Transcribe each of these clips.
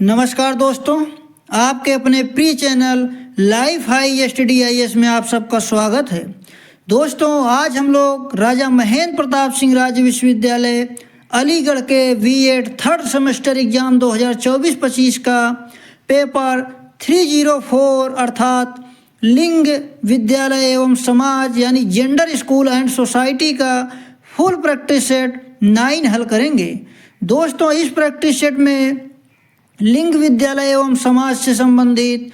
नमस्कार दोस्तों, आपके अपने pre channel life high study IAS में आप सबका स्वागत है। दोस्तों, आज हम लोग राजा महेंद्र प्रताप सिंह राज्य विश्वविद्यालय अलीगढ़ के V.Ed थर्ड सेमेस्टर एग्जाम 2024-25 का पेपर 304 अर्थात लिंग विद्यालय एवं समाज यानी जेंडर स्कूल एंड सोसाइटी का फुल प्रैक्टिस सेट 9 हल करेंगे। दोस्तों, इस प्रैक्टिस सेट में लिंग विद्यालय एवं समाज से संबंधित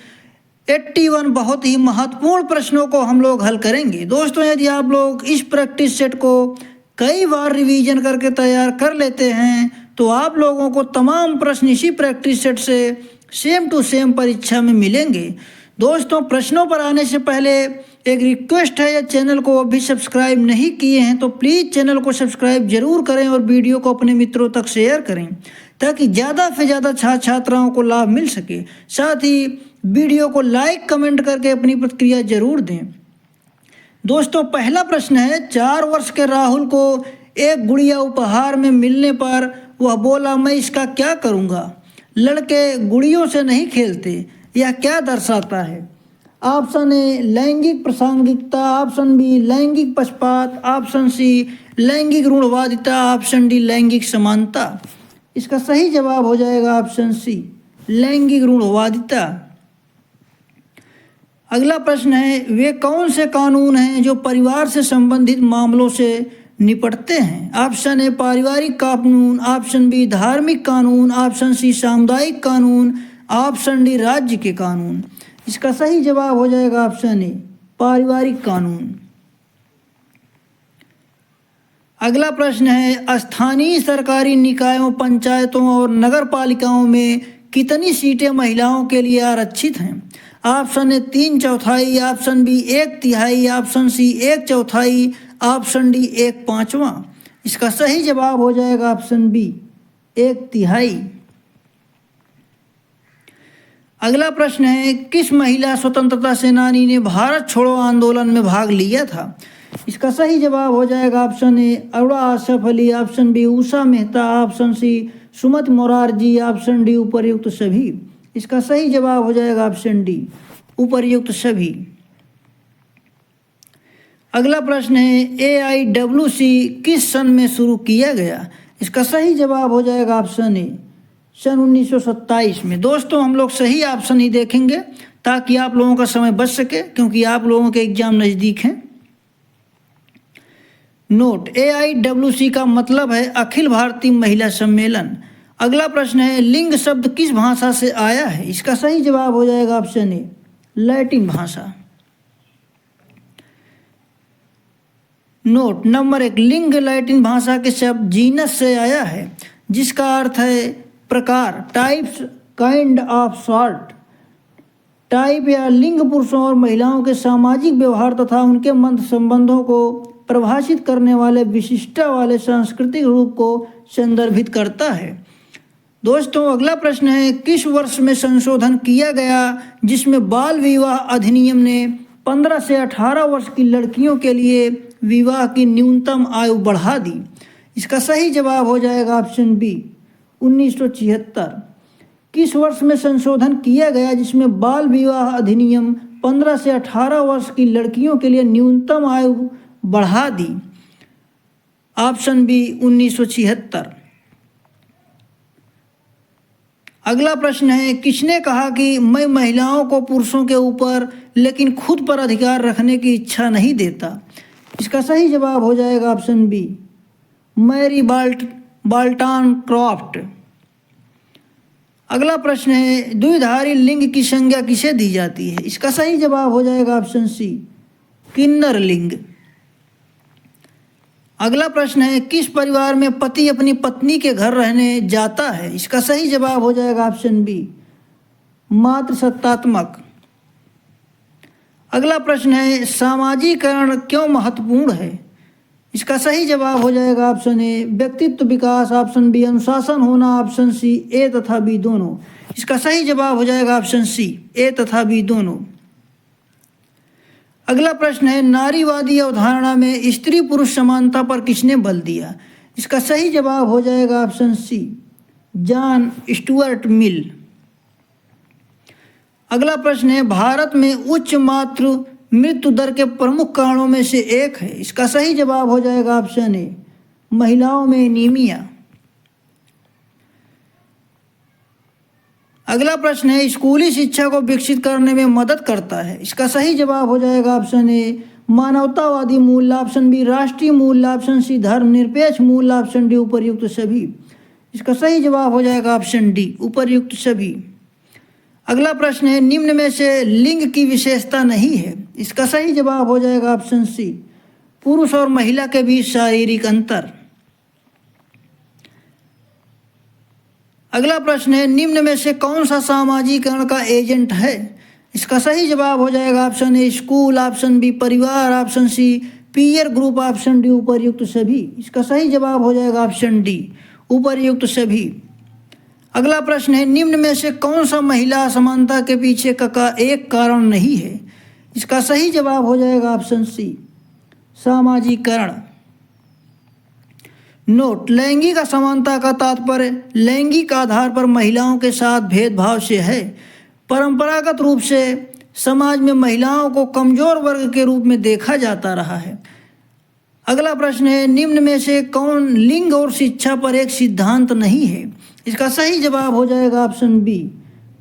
81 बहुत ही महत्वपूर्ण प्रश्नों को हम लोग हल करेंगे। दोस्तों, यदि आप लोग इस प्रैक्टिस सेट को कई बार रिवीजन करके तैयार कर लेते हैं तो आप लोगों को तमाम प्रश्न इसी प्रैक्टिस सेट से सेम टू सेम परीक्षा में मिलेंगे। दोस्तों, प्रश्नों पर आने से पहले एक रिक्वेस्ट है, या चैनल को अभी सब्सक्राइब नहीं किए हैं तो प्लीज़ चैनल को सब्सक्राइब जरूर करें और वीडियो को अपने मित्रों तक शेयर करें ताकि ज़्यादा से ज़्यादा छात्राओं को लाभ मिल सके। साथ ही वीडियो को लाइक कमेंट करके अपनी प्रतिक्रिया जरूर दें। दोस्तों, पहला प्रश्न है, 4 वर्ष के राहुल को एक गुड़िया उपहार में मिलने पर वह बोला, मैं इसका क्या करूँगा। लड़के गुड़ियों से नहीं खेलते, यह क्या दर्शाता है। ऑप्शन ए लैंगिक प्रासंगिकता, ऑप्शन बी लैंगिक पक्षपात, ऑप्शन सी लैंगिक रूढ़वादिता, ऑप्शन डी लैंगिक समानता। इसका सही जवाब हो जाएगा ऑप्शन सी लैंगिक रूढ़वादिता। अगला प्रश्न है, वे कौन से कानून हैं जो परिवार से संबंधित मामलों से निपटते हैं। ऑप्शन ए पारिवारिक कानून, ऑप्शन बी धार्मिक कानून, ऑप्शन सी सामुदायिक कानून, ऑप्शन डी राज्य के कानून। इसका सही जवाब हो जाएगा ऑप्शन ए पारिवारिक कानून। अगला प्रश्न है, स्थानीय सरकारी निकायों, पंचायतों और नगर पालिकाओं में कितनी सीटें महिलाओं के लिए आरक्षित हैं। Option A 3/4, option B 1/3, option C 1/4, option D 1/5। इसका सही जवाब हो जाएगा ऑप्शन बी 1/3। अगला प्रश्न है, किस महिला स्वतंत्रता सेनानी ने भारत छोड़ो आंदोलन में भाग लिया था। इसका सही जवाब हो जाएगा option A Aruna Asaf Ali, option B Usha Mehta, option C Sumati Morarji, option D उपर्युक्त सभी। इसका सही जवाब हो जाएगा ऑप्शन डी उपर्युक्त सभी। अगला प्रश्न है, AIWC किस सन में शुरू किया गया। इसका सही जवाब हो जाएगा ऑप्शन ए सन 1927 में। दोस्तों, हम लोग सही ऑप्शन ही देखेंगे ताकि आप लोगों का समय बच सके, क्योंकि आप लोगों के एग्जाम नज़दीक हैं। नोट, AIWC का मतलब है अखिल भारतीय महिला सम्मेलन। अगला प्रश्न है, लिंग शब्द किस भाषा से आया है। इसका सही जवाब हो जाएगा ऑप्शन ए लैटिन भाषा। नोट नंबर 1, लिंग लैटिन भाषा के शब्द जीनस से आया है जिसका अर्थ है प्रकार, types, kind of, sort. Type या लिंग पुरुषों और महिलाओं के सामाजिक व्यवहार तथा उनके मंत्र संबंधों को परिभाषित करने वाले विशिष्टता वाले सांस्कृतिक रूप को संदर्भित करता है। दोस्तों, अगला प्रश्न है, किस वर्ष में संशोधन किया गया जिसमें बाल विवाह अधिनियम ने 15 से 18 वर्ष की लड़कियों के लिए विवाह की न्यूनतम आयु बढ़ा दी। इसका सही जवाब हो जाएगा ऑप्शन बी 1976। किस वर्ष में संशोधन किया गया जिसमें बाल विवाह अधिनियम 15 से 18 वर्ष की लड़कियों के लिए न्यूनतम आयु बढ़ा दी। Option B 1976। अगला प्रश्न है, किसने कहा कि मैं महिलाओं को पुरुषों के ऊपर लेकिन खुद पर अधिकार रखने की इच्छा नहीं देता। इसका सही जवाब हो जाएगा option B Mary Balton Croft. अगला प्रश्न है, द्विधारी लिंग की संज्ञा किसे दी जाती है। इसका सही जवाब हो जाएगा ऑप्शन सी किन्नर लिंग। अगला प्रश्न है, किस परिवार में पति अपनी पत्नी के घर रहने जाता है। इसका सही जवाब हो जाएगा ऑप्शन बी मातृसत्तात्मक। अगला प्रश्न है, सामाजिकरण क्यों महत्वपूर्ण है। इसका सही जवाब हो जाएगा ऑप्शन ए व्यक्तित्व विकास, ऑप्शन बी अनुशासन होना, ऑप्शन सी ए तथा बी दोनों। इसका सही जवाब हो जाएगा ऑप्शन सी ए तथा बी दोनों। अगला प्रश्न है, नारीवादी अवधारणा में स्त्री पुरुष समानता पर किसने बल दिया। इसका सही जवाब हो जाएगा option C John Stuart Mill. अगला प्रश्न है, भारत में उच्च मातृ मृत्यु दर के प्रमुख कारणों में से एक है। इसका सही जवाब हो जाएगा ऑप्शन ए, महिलाओं में एनीमिया। अगला प्रश्न है, स्कूली शिक्षा को विकसित करने में मदद करता है। इसका सही जवाब हो जाएगा ऑप्शन ए, मानवतावादी मूल्य, ऑप्शन बी राष्ट्रीय मूल्य, ऑप्शन सी धर्मनिरपेक्ष मूल्य, ऑप्शन डी उपर्युक्त सभी। इसका सही जवाब हो जाएगा ऑप्शन डी, उपर्युक्त सभी। अगला प्रश्न है, निम्न में से लिंग की विशेषता नहीं है। इसका सही जवाब हो जाएगा ऑप्शन सी, पुरुष और महिला के बीच शारीरिक अंतर। अगला प्रश्न है, निम्न में से कौन सा सामाजिकरण का एजेंट है। इसका सही जवाब हो जाएगा option A school, option B परिवार, option C peer group, option D उपर्युक्त सभी। इसका सही जवाब हो जाएगा ऑप्शन डी, उपर्युक्त सभी। अगला प्रश्न है, निम्न में से कौन सा महिला असमानता के पीछे का एक कारण नहीं है। इसका सही जवाब हो जाएगा ऑप्शन सी, सामाजिकरण। नोट, लैंगिक असमानता का तात्पर्य लैंगिक आधार पर महिलाओं के साथ भेदभाव से है। परंपरागत रूप से समाज में महिलाओं को कमजोर वर्ग के रूप में देखा जाता रहा है। अगला प्रश्न है, निम्न में से कौन लिंग और शिक्षा पर एक सिद्धांत नहीं है। इसका सही जवाब हो जाएगा ऑप्शन बी,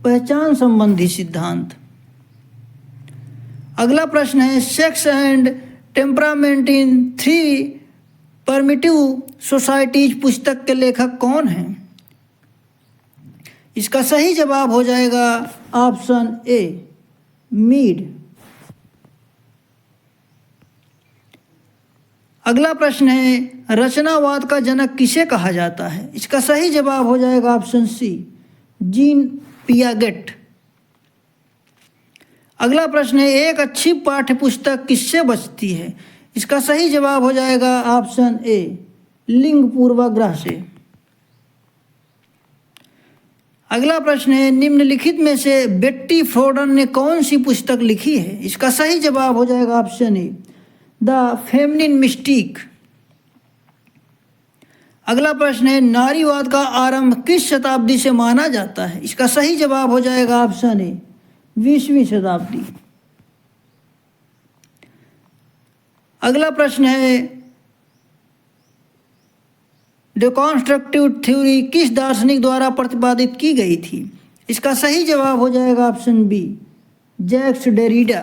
पहचान संबंधी सिद्धांत। अगला प्रश्न है, sex and temperament in 3 primitive societies पुस्तक के लेखक कौन हैं। इसका सही जवाब हो जाएगा ऑप्शन ए, मीड। अगला प्रश्न है, रचनावाद का जनक किसे कहा जाता है। इसका सही जवाब हो जाएगा ऑप्शन सी, जीन पियागेट। अगला प्रश्न है, एक अच्छी पाठ्य पुस्तक किससे बचती है। इसका सही जवाब हो जाएगा ऑप्शन ए, लिंग पूर्वाग्रह से। अगला प्रश्न है, निम्नलिखित में से बेट्टी फ्रॉडन ने कौन सी पुस्तक लिखी है। इसका सही जवाब हो जाएगा option A, the feminine mistake. अगला प्रश्न है, नारीवाद का आरंभ किस शताब्दी से माना जाता है। इसका सही जवाब हो जाएगा ऑप्शन ए, 20वीं शताब्दी। अगला प्रश्न है, डिकॉन्स्ट्रक्टिव थ्योरी किस दार्शनिक द्वारा प्रतिपादित की गई थी। इसका सही जवाब हो जाएगा ऑप्शन बी, जैक्स डेरिडा।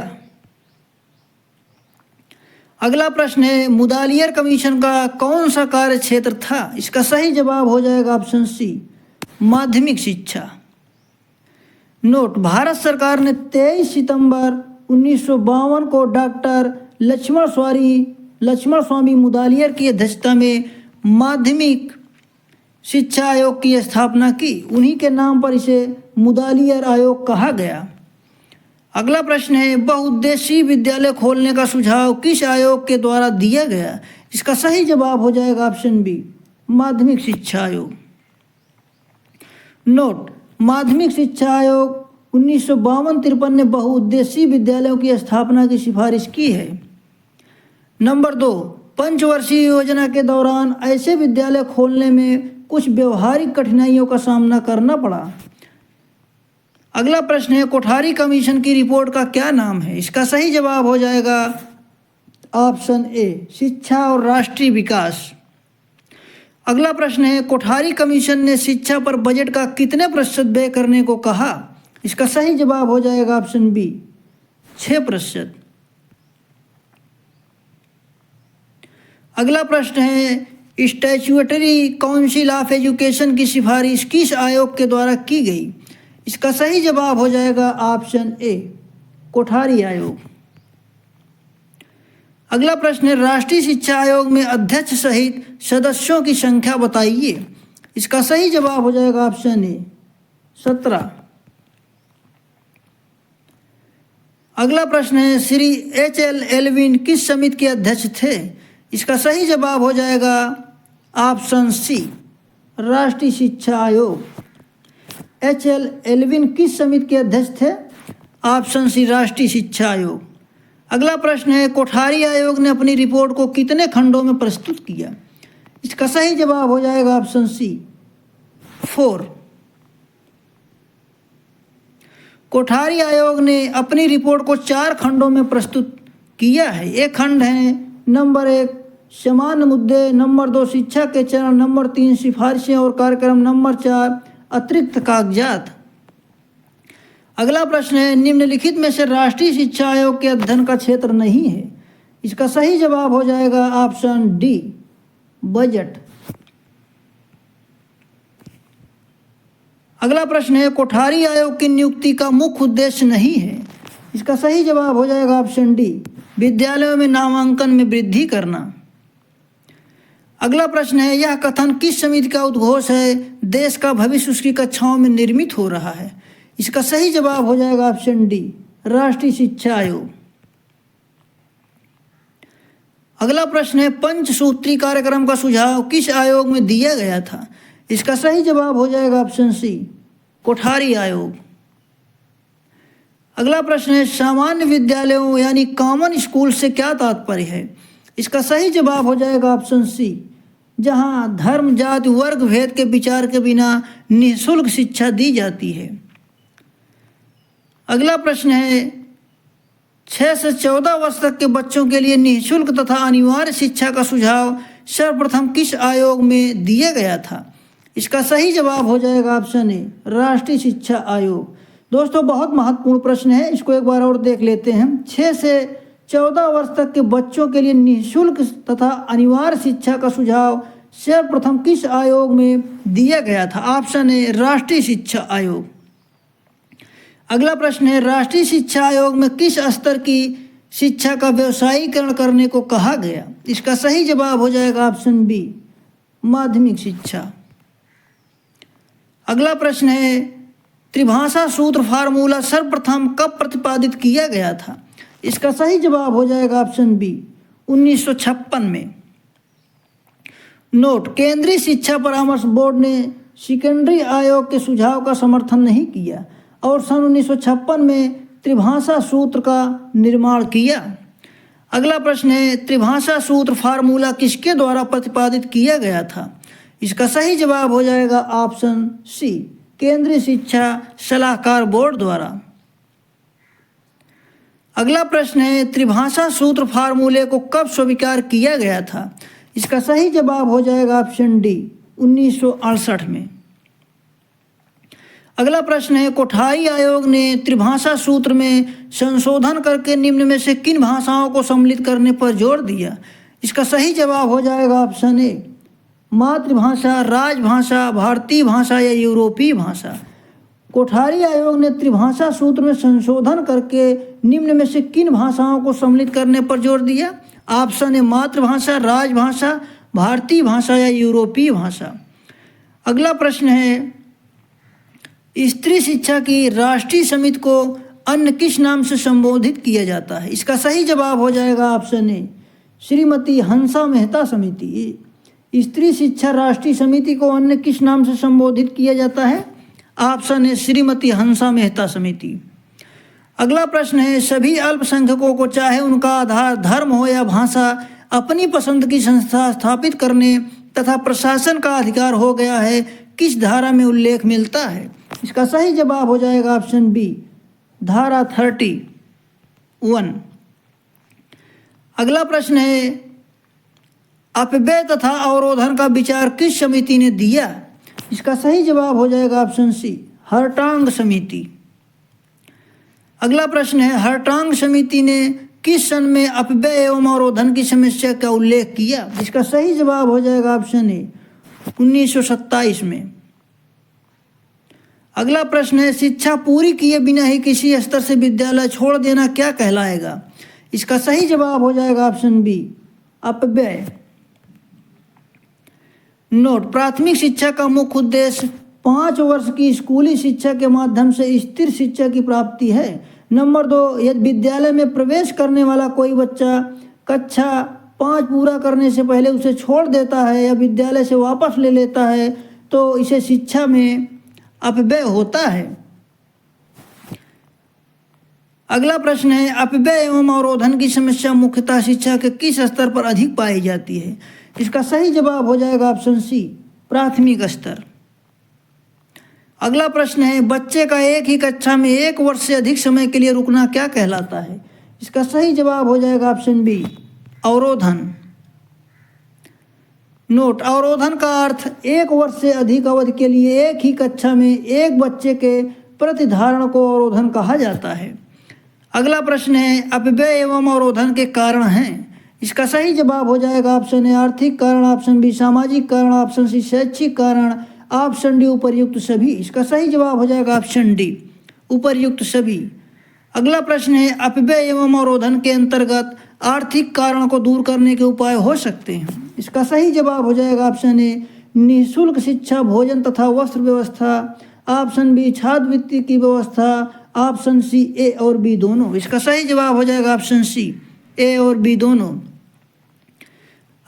अगला प्रश्न है, मुदालियर कमीशन का कौन सा कार्य क्षेत्र था। इसका सही जवाब हो जाएगा ऑप्शन सी, माध्यमिक शिक्षा। नोट, भारत सरकार ने 23 सितंबर 1952 को डॉक्टर लक्ष्मण स्वामी मुदालियर की अध्यक्षता में माध्यमिक शिक्षा आयोग की स्थापना की। उन्हीं के नाम पर इसे मुदालियर आयोग कहा गया। अगला प्रश्न है, बहुउद्देशीय विद्यालय खोलने का सुझाव किस आयोग के द्वारा दिया गया। इसका सही जवाब हो जाएगा ऑप्शन बी, माध्यमिक शिक्षा आयोग। नोट, माध्यमिक शिक्षा आयोग 1952-53 ने बहुउद्देशीय विद्यालयों की स्थापना की सिफारिश की है। नंबर 2, पंचवर्षीय योजना के दौरान ऐसे विद्यालय खोलने में कुछ व्यवहारिक कठिनाइयों का सामना करना पड़ा। अगला प्रश्न है, कोठारी कमीशन की रिपोर्ट का क्या नाम है। इसका सही जवाब हो जाएगा ऑप्शन ए, शिक्षा और राष्ट्रीय विकास। अगला प्रश्न है, कोठारी कमीशन ने शिक्षा पर बजट का कितने प्रतिशत व्यय करने को कहा। इसका सही जवाब हो जाएगा ऑप्शन बी, 6%। अगला प्रश्न है, स्टैट्यूटरी काउंसिल ऑफ एजुकेशन की सिफारिश किस आयोग के द्वारा की गई। इसका सही जवाब हो जाएगा ऑप्शन ए, कोठारी आयोग। अगला प्रश्न है, राष्ट्रीय शिक्षा आयोग में अध्यक्ष सहित सदस्यों की संख्या बताइए। इसका सही जवाब हो जाएगा ऑप्शन ए, 17। अगला प्रश्न है, श्री H.L. एल्विन किस समिति के अध्यक्ष थे। इसका सही जवाब हो जाएगा ऑप्शन सी, राष्ट्रीय शिक्षा आयोग। H.L. एल्विन किस समिति के अध्यक्ष थे। ऑप्शन सी, राष्ट्रीय शिक्षा आयोग। अगला प्रश्न है, कोठारी आयोग ने अपनी रिपोर्ट को कितने खंडों में प्रस्तुत किया। इसका सही जवाब हो जाएगा ऑप्शन सी, 4। कोठारी आयोग ने अपनी रिपोर्ट को 4 खंडों में प्रस्तुत किया है। ये खंड हैं: नंबर 1 सामान्य मुद्दे, नंबर 2 शिक्षा के चरण, नंबर 3 सिफारिशें और कार्यक्रम, नंबर 4 अतिरिक्त कागजात। अगला प्रश्न है, निम्नलिखित में से राष्ट्रीय शिक्षा आयोग के अध्ययन का क्षेत्र नहीं है। इसका सही जवाब हो जाएगा ऑप्शन डी, बजट। अगला प्रश्न है, कोठारी आयोग की नियुक्ति का मुख्य उद्देश्य नहीं है। इसका सही जवाब हो जाएगा ऑप्शन डी, विद्यालयों में नामांकन में वृद्धि करना। अगला प्रश्न है, यह कथन किस समिति का उद्घोष है? देश का भविष्य उसकी कक्षाओं में निर्मित हो रहा है। इसका सही जवाब हो जाएगा ऑप्शन डी, राष्ट्रीय शिक्षा आयोग। अगला प्रश्न है, पंचसूत्री कार्यक्रम का सुझाव किस आयोग में दिया गया था? इसका सही जवाब हो जाएगा ऑप्शन सी, कोठारी आयोग। अगला प्रश्न है, सामान्य विद्यालयों यानी कॉमन स्कूल से क्या तात्पर्य है? इसका सही जवाब हो जाएगा ऑप्शन सी, जहां धर्म, जाति, वर्ग भेद के विचार के बिना निःशुल्क शिक्षा दी जाती है। अगला प्रश्न है, 6 से 14 वर्ष तक के बच्चों के लिए निःशुल्क तथा अनिवार्य शिक्षा का सुझाव सर्वप्रथम किस आयोग में दिया गया था? इसका सही जवाब हो जाएगा ऑप्शन ए, राष्ट्रीय शिक्षा आयोग। दोस्तों, बहुत महत्वपूर्ण प्रश्न है, इसको एक बार और देख लेते हैं। 6 से 14 वर्ष तक के बच्चों के लिए निःशुल्क तथा अनिवार्य शिक्षा का सुझाव सर्वप्रथम किस आयोग में दिया गया था? ऑप्शन ए, राष्ट्रीय शिक्षा आयोग। अगला प्रश्न है, राष्ट्रीय शिक्षा आयोग में किस स्तर की शिक्षा का व्यवसायीकरण करने को कहा गया? इसका सही जवाब हो जाएगा ऑप्शन बी, माध्यमिक शिक्षा। अगला प्रश्न है, त्रिभाषा सूत्र फार्मूला सर्वप्रथम कब प्रतिपादित किया गया था? इसका सही जवाब हो जाएगा ऑप्शन बी, 1956 में। नोट, केंद्रीय शिक्षा परामर्श बोर्ड ने सेकेंडरी आयोग के सुझाव का समर्थन नहीं किया और सन 1956 में त्रिभाषा सूत्र का निर्माण किया। अगला प्रश्न है, त्रिभाषा सूत्र फार्मूला किसके द्वारा प्रतिपादित किया गया था? इसका सही जवाब हो जाएगा ऑप्शन सी, केंद्रीय शिक्षा सलाहकार बोर्ड द्वारा। अगला प्रश्न है, त्रिभाषा सूत्र फार्मूले को कब स्वीकार किया गया था? इसका सही जवाब हो जाएगा ऑप्शन डी, 1968 में। अगला प्रश्न है, कोठारी आयोग ने त्रिभाषा सूत्र में संशोधन करके निम्न में से किन भाषाओं को सम्मिलित करने पर जोर दिया? इसका सही जवाब हो जाएगा ऑप्शन ए, मातृभाषा, राजभाषा, भारतीय भाषा या यूरोपीय भाषा। कोठारी आयोग ने त्रिभाषा सूत्र में संशोधन करके निम्न में से किन भाषाओं को सम्मिलित करने पर जोर दिया? ऑप्शन ए, मातृभाषा, राजभाषा, भारतीय भाषा या यूरोपीय भाषा। अगला प्रश्न है, स्त्री शिक्षा की राष्ट्रीय समिति को अन्य किस नाम से संबोधित किया जाता है? इसका सही जवाब हो जाएगा ऑप्शन ए, श्रीमती हंसा मेहता समिति। स्त्री शिक्षा राष्ट्रीय समिति को अन्य किस नाम से संबोधित किया जाता है? ऑप्शन ए, श्रीमती हंसा मेहता समिति। अगला प्रश्न है, सभी अल्पसंख्यकों को चाहे उनका आधार धर्म हो या भाषा अपनी पसंद की संस्था स्थापित करने तथा प्रशासन का अधिकार हो गया है, किस धारा में उल्लेख मिलता है? इसका सही जवाब हो जाएगा ऑप्शन बी, धारा 31। अगला प्रश्न है, अपव्यय तथा अवरोधन का विचार किस समिति ने दिया? इसका सही जवाब हो जाएगा ऑप्शन सी, हर्टांग समिति। अगला प्रश्न है, हर्टांग समिति ने किस सन में अपव्यय एवं अवरोधन की समस्या का उल्लेख किया? इसका सही जवाब हो जाएगा ऑप्शन ए, 1927 में। अगला प्रश्न है, शिक्षा पूरी किए बिना ही किसी स्तर से विद्यालय छोड़ देना क्या कहलाएगा? इसका सही जवाब हो जाएगा ऑप्शन बी, अपव्यय। नोट, प्राथमिक शिक्षा का मुख्य उद्देश्य 5 वर्ष की स्कूली शिक्षा के माध्यम से स्थिर शिक्षा की प्राप्ति है। नंबर 2, यदि विद्यालय में प्रवेश करने वाला कोई बच्चा कक्षा 5 पूरा करने से पहले उसे छोड़ देता है या विद्यालय से वापस ले लेता है तो इसे शिक्षा में अपव्यय होता है। अगला प्रश्न है, अपव्यय एवं अवरोधन की समस्या मुख्यतः शिक्षा के किस स्तर पर अधिक पाई जाती है? इसका सही जवाब हो जाएगा ऑप्शन सी, प्राथमिक स्तर। अगला प्रश्न है, बच्चे का एक ही कक्षा में 1 वर्ष से अधिक समय के लिए रुकना क्या कहलाता है? इसका सही जवाब हो जाएगा ऑप्शन बी, अवरोधन। नोट, अवरोधन का अर्थ 1 वर्ष से अधिक अवधि के लिए एक ही कक्षा में एक बच्चे के प्रतिधारण को अवरोधन कहा जाता है। अगला प्रश्न है, अपव्यय एवं अवरोधन के कारण हैं। इसका सही जवाब हो जाएगा ऑप्शन ए, आर्थिक कारण, ऑप्शन बी सामाजिक कारण, ऑप्शन सी शैक्षिक कारण, ऑप्शन डी उपर्युक्त सभी। इसका सही जवाब हो जाएगा ऑप्शन डी, उपर्युक्त सभी। अगला प्रश्न है, अपव्यय एवं अवरोधन के अंतर्गत आर्थिक कारण को दूर करने के उपाय हो सकते हैं। इसका सही जवाब हो जाएगा ऑप्शन ए, निःशुल्क शिक्षा, भोजन तथा वस्त्र व्यवस्था, ऑप्शन बी छात्रवृत्ति की व्यवस्था, ऑप्शन सी ए और बी दोनों। इसका सही जवाब हो जाएगा ऑप्शन सी, ए और बी दोनों।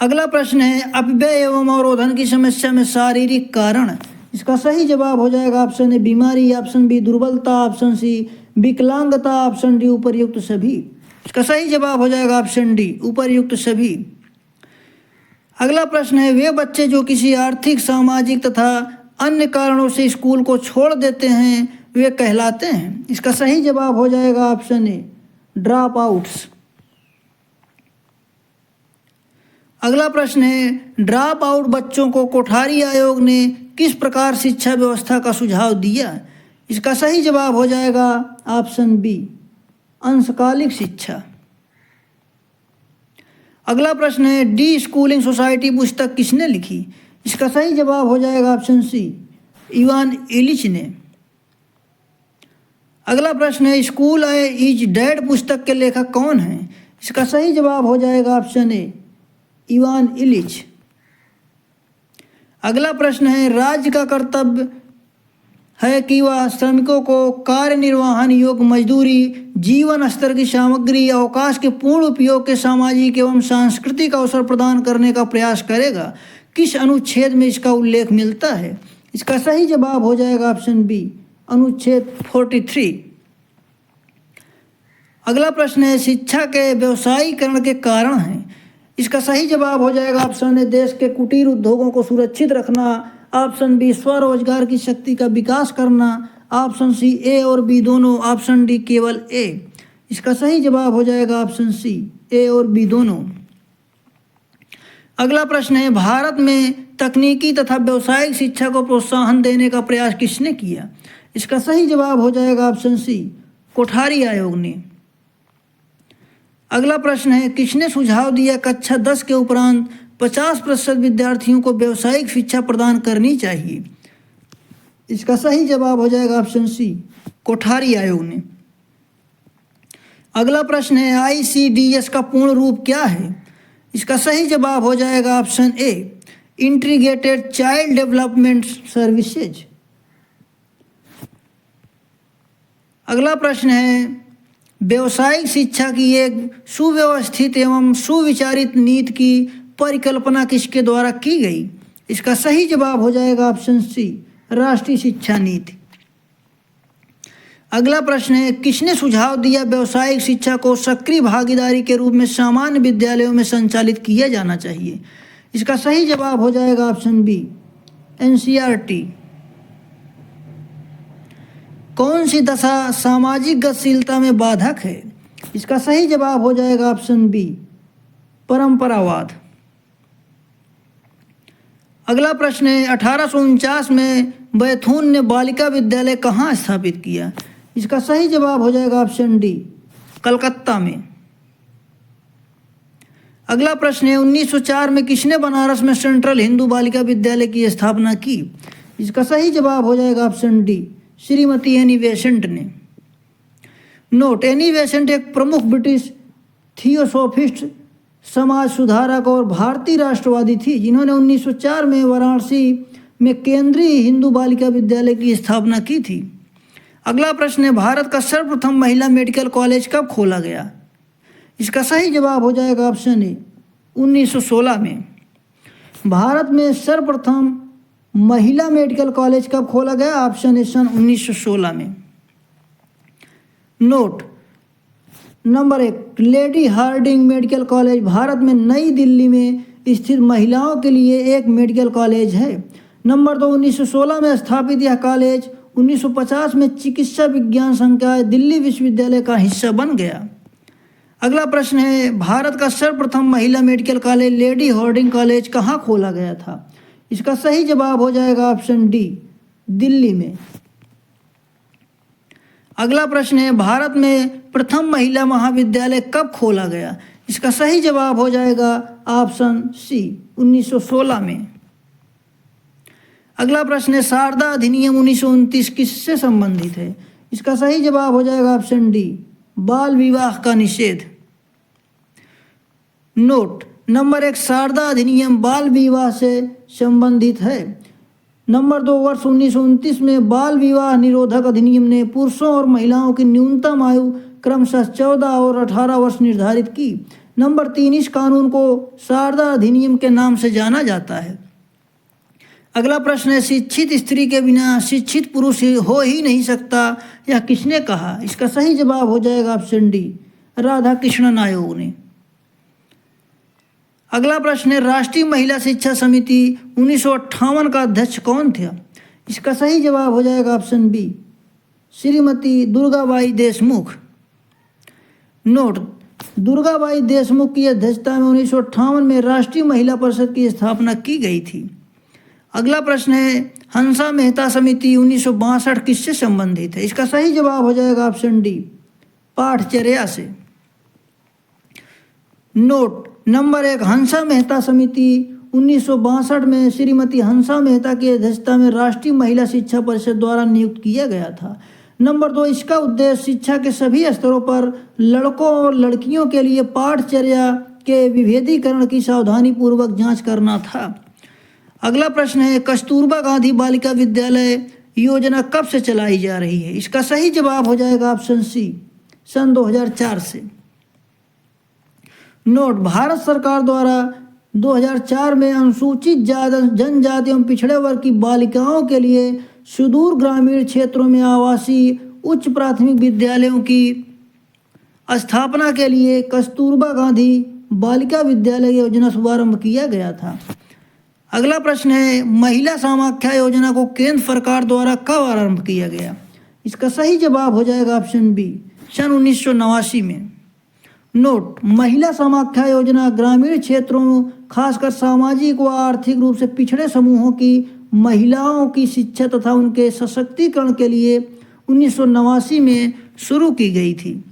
अगला प्रश्न है, अपव्यय एवं अवरोधन की समस्या में शारीरिक कारण। इसका सही जवाब हो जाएगा ऑप्शन ए, बीमारी, ऑप्शन बी दुर्बलता, ऑप्शन सी विकलांगता, ऑप्शन डी उपर्युक्त सभी। इसका सही जवाब हो जाएगा ऑप्शन डी, उपर्युक्त सभी। अगला प्रश्न है, वे बच्चे जो किसी आर्थिक, सामाजिक तथा अन्य कारणों से स्कूल को छोड़ देते हैं वे कहलाते हैं। इसका सही जवाब हो जाएगा ऑप्शन ए, ड्रॉप आउट्स। अगला प्रश्न है, ड्रॉप आउट बच्चों को कोठारी आयोग ने किस प्रकार शिक्षा व्यवस्था का सुझाव दिया? इसका सही जवाब हो जाएगा ऑप्शन बी, अंशकालिक शिक्षा। अगला प्रश्न है, डी स्कूलिंग सोसाइटी पुस्तक किसने लिखी? इसका सही जवाब हो जाएगा ऑप्शन सी, इवान इलिच ने। अगला प्रश्न है, स्कूल इज डेड पुस्तक के लेखक कौन हैं? इसका सही जवाब हो जाएगा ऑप्शन ए, इवान इलिच। अगला प्रश्न है, राज्य का कर्तव्य है कि वह श्रमिकों को कार्य निर्वहन योग्य मजदूरी, जीवन स्तर की सामग्री, अवकाश के पूर्ण उपयोग के सामाजिक एवं सांस्कृतिक अवसर प्रदान करने का प्रयास करेगा। किस अनुच्छेद में इसका उल्लेख मिलता है? इसका सही जवाब हो जाएगा ऑप्शन बी, अनुच्छेद 43। अगला प्रश्न है, शिक्षा के व्यवसायीकरण के कारण हैं। इसका सही जवाब हो जाएगा ऑप्शन ए, देश के कुटीर उद्योगों को सुरक्षित रखना, ऑप्शन बी स्वरोजगार की शक्ति का विकास करना, ऑप्शन सी ए और बी दोनों, ऑप्शन डी केवल ए। इसका सही जवाब हो जाएगा ऑप्शन सी, ए और बी दोनों। अगला प्रश्न है, भारत में तकनीकी तथा व्यावसायिक शिक्षा को प्रोत्साहन देने का प्रयास किसने किया? इसका सही जवाब हो जाएगा ऑप्शन सी, कोठारी आयोग ने। अगला प्रश्न है, किसने सुझाव दिया कक्षा 10 के उपरांत 50% विद्यार्थियों को व्यावसायिक शिक्षा प्रदान करनी चाहिए? इसका सही जवाब हो जाएगा ऑप्शन सी, कोठारी आयोग ने। अगला प्रश्न है, ICDS का पूर्ण रूप क्या है? इसका सही जवाब हो जाएगा ऑप्शन ए, इंटीग्रेटेड चाइल्ड डेवलपमेंट सर्विसेज। अगला प्रश्न है, व्यावसायिक शिक्षा की एक सुव्यवस्थित एवं सुविचारित नीति की परिकल्पना किसके द्वारा की गई? इसका सही जवाब हो जाएगा ऑप्शन सी, राष्ट्रीय शिक्षा नीति। अगला प्रश्न है, किसने सुझाव दिया व्यावसायिक शिक्षा को सक्रिय भागीदारी के रूप में सामान्य विद्यालयों में संचालित किया जाना चाहिए? इसका सही जवाब हो जाएगा ऑप्शन बी, NCERT। कौन सी दशा सामाजिक गतिशीलता में बाधक है? इसका सही जवाब हो जाएगा ऑप्शन बी, परंपरावाद। अगला प्रश्न है, 1849 में बैथून ने बालिका विद्यालय कहाँ स्थापित किया? इसका सही जवाब हो जाएगा ऑप्शन डी, कलकत्ता में। अगला प्रश्न है, 1904 में किसने बनारस में सेंट्रल हिंदू बालिका विद्यालय की स्थापना की? इसका सही जवाब हो जाएगा option D, Shrimati Annie Besant ने। नोट, एनी बेसेंट एक प्रमुख ब्रिटिश थियोसोफिस्ट, समाज सुधारक और भारतीय राष्ट्रवादी थी, जिन्होंने 1904 में वाराणसी में केंद्रीय हिंदू बालिका विद्यालय की स्थापना की थी। अगला प्रश्न है, भारत का सर्वप्रथम महिला मेडिकल कॉलेज कब खोला गया? इसका सही जवाब हो जाएगा ऑप्शन ए, 1916 में। भारत में सर्वप्रथम महिला मेडिकल कॉलेज कब खोला गया? ऑप्शन ए, सन 1916 में। Note number 1, Lady Hardinge Medical College Bharat में नई दिल्ली में स्थित महिलाओं के लिए एक मेडिकल कॉलेज है। नंबर 2, 1916 में स्थापित यह कॉलेज 1950 में चिकित्सा विज्ञान संकाय दिल्ली विश्वविद्यालय का हिस्सा बन गया। अगला प्रश्न है, भारत का सर्वप्रथम महिला medical college Lady Hardinge College कहाँ खोला गया था? इसका सही जवाब हो जाएगा ऑप्शन डी, दिल्ली में। अगला प्रश्न है, भारत में प्रथम महिला महाविद्यालय कब खोला गया? इसका सही जवाब हो जाएगा ऑप्शन सी, 1916 में। अगला प्रश्न है, शारदा अधिनियम 1929 किससे संबंधित है? इसका सही जवाब हो जाएगा ऑप्शन डी, बाल विवाह का निषेध। नोट, नंबर 1, शारदा अधिनियम बाल विवाह से संबंधित है। नंबर 2, वर्ष 1929 में बाल विवाह निरोधक अधिनियम ने पुरुषों और महिलाओं की न्यूनतम आयु क्रमशः 14 और 18 वर्ष निर्धारित की। नंबर 3, इस कानून को शारदा अधिनियम के नाम से जाना जाता है। अगला प्रश्न है, शिक्षित स्त्री के बिना शिक्षित पुरुष हो ही नहीं सकता, यह किसने कहा? इसका सही जवाब हो जाएगा ऑप्शन डी, राधा कृष्णन आयोग ने। अगला प्रश्न है, राष्ट्रीय महिला शिक्षा समिति 1958 का अध्यक्ष कौन था? इसका सही जवाब हो जाएगा option B, Shrimati Durgabai Deshmukh. Note, Durgabai Deshmukh की अध्यक्षता में 1958 में राष्ट्रीय महिला परिषद की स्थापना की गई थी। अगला प्रश्न है, हंसा मेहता समिति 1962 किससे संबंधित है? इसका सही जवाब हो जाएगा ऑप्शन डी, पाठचर्या से। नोट, नंबर 1, हंसा मेहता समिति 1962 में श्रीमती हंसा मेहता की अध्यक्षता में राष्ट्रीय महिला शिक्षा परिषद द्वारा नियुक्त किया गया था। नंबर 2, इसका उद्देश्य शिक्षा के सभी स्तरों पर लड़कों और लड़कियों के लिए पाठचर्या के विभेदीकरण की सावधानीपूर्वक जांच करना था। अगला प्रश्न है, कस्तूरबा गांधी बालिका विद्यालय योजना कब से चलाई जा रही है? इसका सही जवाब हो जाएगा ऑप्शन सी, सन 2004 से। नोट, भारत सरकार द्वारा 2004 में अनुसूचित जनजाति एवं पिछड़े वर्ग की बालिकाओं के लिए सुदूर ग्रामीण क्षेत्रों में आवासीय उच्च प्राथमिक विद्यालयों की स्थापना के लिए कस्तूरबा गांधी बालिका विद्यालय योजना शुभारंभ किया गया था। अगला प्रश्न है, महिला समाख्या योजना को केंद्र सरकार द्वारा कब आरंभ किया गया? इसका सही जवाब हो जाएगा ऑप्शन बी, सन 1989 में। नोट, महिला समाख्या योजना ग्रामीण क्षेत्रों खासकर सामाजिक व आर्थिक रूप से पिछड़े समूहों की महिलाओं की शिक्षा तथा उनके सशक्तिकरण के लिए 1989 में शुरू की गई थी।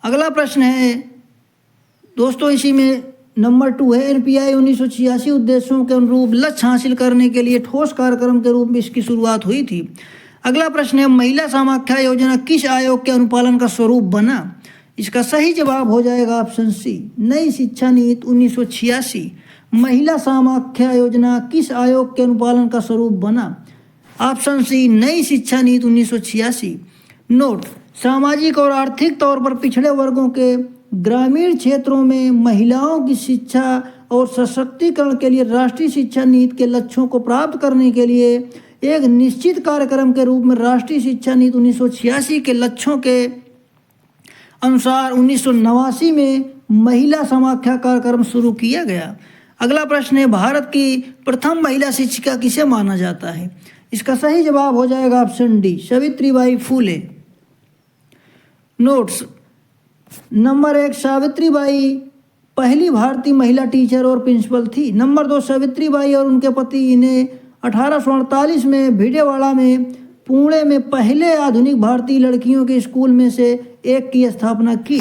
अगला प्रश्न है दोस्तों, इसी में नंबर 2 है, एनपीआई 1986 उद्देश्यों के अनुरूप लक्ष्य हासिल करने के लिए ठोस कार्यक्रम के रूप में इसकी शुरुआत हुई थी। अगला प्रश्न है, महिला समाख्या योजना किस आयोग के अनुपालन का स्वरूप बना? इसका सही जवाब हो जाएगा ऑप्शन सी, नई शिक्षा नीति 1986। महिला समाख्या योजना किस आयोग के अनुपालन का स्वरूप बना? ऑप्शन सी, नई शिक्षा नीति 1986। नोट, सामाजिक और आर्थिक तौर पर पिछड़े वर्गों के ग्रामीण क्षेत्रों में महिलाओं की शिक्षा और सशक्तिकरण के लिए राष्ट्रीय शिक्षा नीति के लक्ष्यों को प्राप्त करने के लिए एक निश्चित कार्यक्रम के रूप में राष्ट्रीय शिक्षा नीति 1986 के लक्ष्यों के अनुसार 1989 में महिला समाख्या कार्यक्रम शुरू किया गया। अगला प्रश्न है, भारत की प्रथम महिला शिक्षिका किसे माना जाता है? इसका सही जवाब हो जाएगा option D, Savitribai Phule. Notes, number 1, Savitribai पहली भारतीय महिला टीचर और प्रिंसिपल थी। नंबर 2, सावित्रीबाई और उनके पति ने 1848 में भिडेवाड़ा में पुणे में पहले आधुनिक भारतीय लड़कियों के स्कूल में से एक की स्थापना की।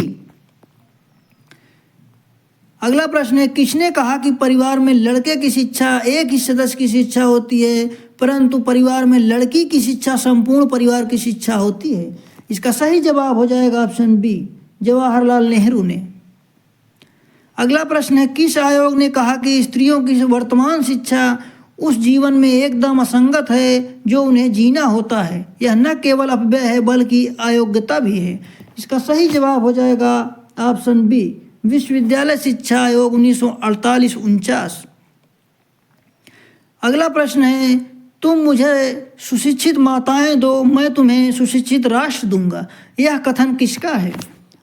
अगला प्रश्न है, किसने कहा कि परिवार में लड़के की शिक्षा एक ही सदस्य की शिक्षा होती है, परंतु परिवार में लड़की की शिक्षा संपूर्ण परिवार की शिक्षा होती है? इसका सही जवाब हो जाएगा ऑप्शन बी, जवाहरलाल नेहरू ने। अगला प्रश्न है, किस आयोग ने कहा कि स्त्रियों की वर्तमान शिक्षा उस जीवन में एकदम असंगत है जो उन्हें जीना होता है? यह न केवल अपव्यय है बल्कि अयोग्यता भी है। इसका सही जवाब हो जाएगा ऑप्शन बी, विश्वविद्यालय शिक्षा आयोग 1948-49। अगला प्रश्न है, तुम मुझे सुशिक्षित माताएं दो, मैं तुम्हें सुशिक्षित राष्ट्र दूंगा, यह कथन किसका है?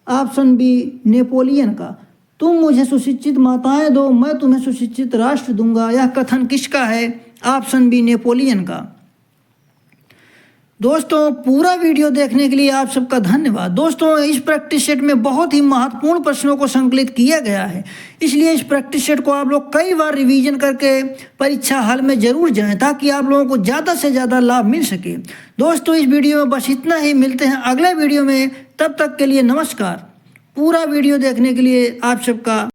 ऑप्शन बी, नेपोलियन का। तुम मुझे सुशिक्षित माताएं दो, मैं तुम्हें सुशिक्षित राष्ट्र दूंगा, यह कथन किसका है? ऑप्शन बी, नेपोलियन का। दोस्तों पूरा वीडियो देखने के लिए आप सबका धन्यवाद। दोस्तों इस प्रैक्टिस सेट में बहुत ही महत्वपूर्ण प्रश्नों को संकलित किया गया है, इसलिए इस प्रैक्टिस सेट को आप लोग कई बार रिवीजन करके परीक्षा हॉल में जरूर जाएं ताकि आप लोगों को ज़्यादा से ज़्यादा लाभ मिल सके। दोस्तों इस वीडियो में बस इतना ही, मिलते हैं अगले वीडियो में, तब तक के लिए नमस्कार। पूरा वीडियो देखने के लिए आप सबका